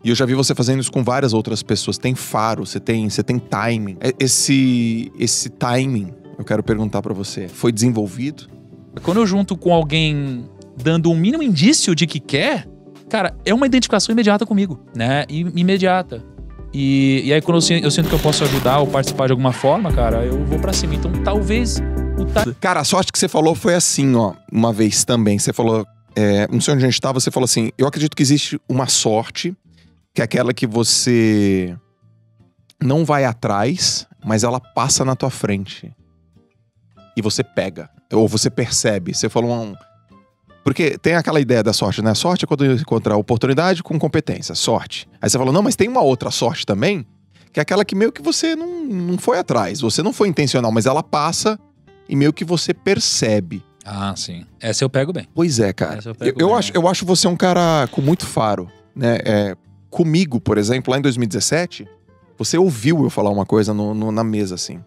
E eu já vi você fazendo isso com várias outras pessoas. Tem faro, você tem timing. Esse timing, eu quero perguntar pra você, foi desenvolvido? Quando eu junto com alguém dando um mínimo indício de que quer, cara, é uma identificação imediata comigo, né? Imediata. E aí quando eu sinto que eu posso ajudar ou participar de alguma forma, cara, eu vou pra cima. Então talvez Cara, a sorte que você falou foi assim, ó. Uma vez também, você falou... não sei onde a gente tava, você falou assim... Eu acredito que existe uma sorte, que é aquela que você não vai atrás, mas ela passa na tua frente. E você pega. Ou você percebe. Você falou Porque tem aquela ideia da sorte, né? Sorte é quando encontra oportunidade com competência. Sorte. Aí você falou, não, mas tem uma outra sorte também, que é aquela que meio que você não foi atrás. Você não foi intencional, mas ela passa e meio que você percebe. Ah, sim. Essa eu pego bem. Pois é, cara. Eu acho você um cara com muito faro, né? Comigo, por exemplo, lá em 2017, você ouviu eu falar uma coisa na mesa, assim.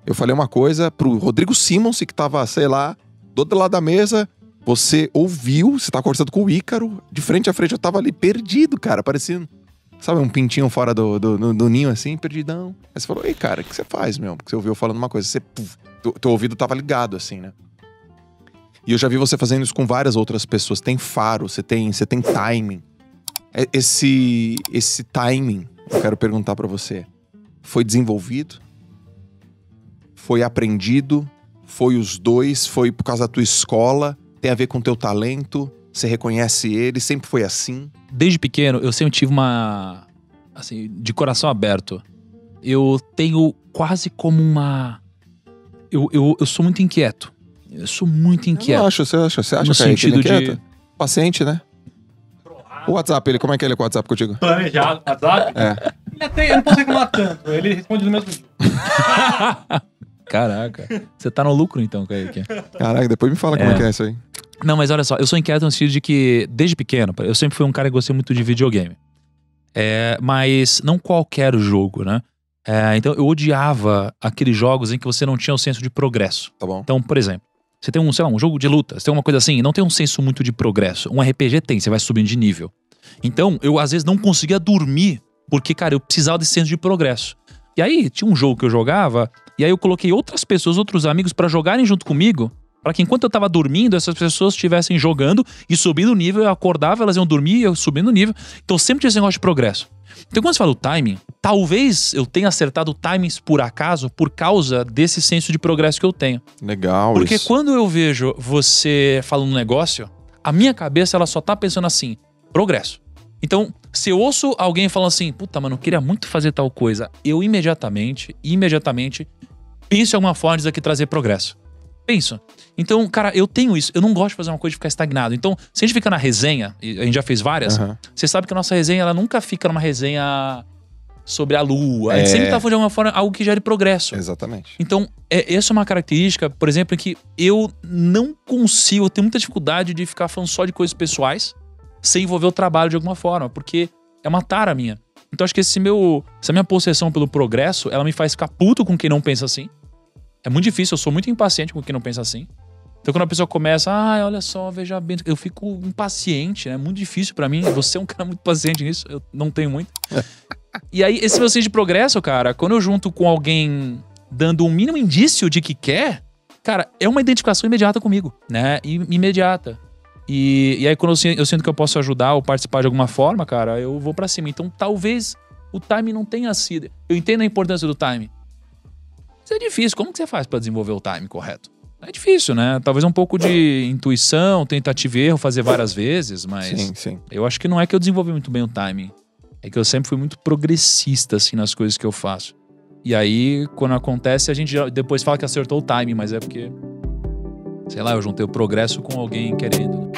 Eu falei uma coisa pro Rodrigo Simons, que tava, sei lá, do outro lado da mesa. Você ouviu, você tava conversando com o Ícaro, de frente a frente eu tava ali perdido, cara, parecendo, sabe, um pintinho fora do ninho, assim, perdidão. Aí você falou, ei, cara, o que você faz, meu? Porque você ouviu falando uma coisa, teu ouvido tava ligado, assim, né? E eu já vi você fazendo isso com várias outras pessoas. Tem faro, você tem timing. Esse timing, eu quero perguntar pra você, foi desenvolvido? Foi aprendido? Foi os dois? Foi por causa da tua escola? Tem a ver com o teu talento? Você reconhece ele? Sempre foi assim? Desde pequeno, eu sempre tive assim, de coração aberto. Eu tenho quase como uma... Eu sou muito inquieto. Eu sou muito inquieto. Eu acho, você acha no que é sentido inquieto? Paciente, né? O WhatsApp, como é que ele é com o WhatsApp contigo? Planejado, WhatsApp? Eu não posso reclamar tanto, ele responde no mesmo dia. Caraca, você tá no lucro então, Kaique. Caraca, depois me fala como é que é isso aí. Não, mas olha só, eu sou inquieto no sentido de que, desde pequeno, eu sempre fui um cara que gostei muito de videogame. Mas não qualquer jogo, né? Então eu odiava aqueles jogos em que você não tinha o senso de progresso. Tá bom. Então, por exemplo, você tem um jogo de luta, você tem uma coisa assim, não tem um senso muito de progresso. Um RPG tem, você vai subindo de nível. Então, eu às vezes não conseguia dormir, porque, cara, eu precisava desse senso de progresso. E aí, tinha um jogo que eu jogava, e aí eu coloquei outras pessoas, outros amigos pra jogarem junto comigo, pra que enquanto eu tava dormindo, essas pessoas estivessem jogando e subindo o nível, eu acordava, elas iam dormir e eu subindo o nível. Então sempre tinha esse negócio de progresso. Então quando você fala o timing, talvez eu tenha acertado timings por acaso, por causa desse senso de progresso que eu tenho. Legal. Porque isso. quando eu vejo você falando um negócio, a minha cabeça ela só tá pensando assim, progresso. Então, se eu ouço alguém falando assim, puta, mano, eu queria muito fazer tal coisa, eu imediatamente penso em alguma forma disso aqui trazer progresso. Penso. Então, cara, eu tenho isso. Eu não gosto de fazer uma coisa de ficar estagnado. Então, se a gente fica na resenha, e a gente já fez várias, você sabe que a nossa resenha, ela nunca fica numa resenha sobre a lua. A gente sempre tá falando de alguma forma algo que gere progresso. Exatamente. Então, essa é uma característica, por exemplo, em que eu não consigo, eu tenho muita dificuldade de ficar falando só de coisas pessoais sem envolver o trabalho de alguma forma, porque é uma tara minha. Então, acho que essa minha possessão pelo progresso, ela me faz ficar puto com quem não pensa assim. É muito difícil, eu sou muito impaciente com quem não pensa assim. Então quando a pessoa começa, olha só, veja bem, eu fico impaciente, né? É muito difícil pra mim. Você é um cara muito paciente nisso, eu não tenho muito. E aí, esse meu senso de progresso, cara, quando eu junto com alguém dando um mínimo indício de que quer, cara, é uma identificação imediata comigo, né? Imediata. E aí quando eu sinto que eu posso ajudar ou participar de alguma forma, cara, eu vou pra cima. Então talvez o timing não tenha sido... Eu entendo a importância do timing. Isso é difícil. Como que você faz pra desenvolver o timing correto? É difícil, né? Talvez um pouco de intuição, tentativa e erro, fazer várias vezes, mas... Sim. Eu acho que não é que eu desenvolvi muito bem o timing. É que eu sempre fui muito progressista, assim, nas coisas que eu faço. E aí, quando acontece, a gente depois fala que acertou o timing, mas é porque... Sei lá, eu juntei o progresso com alguém querendo.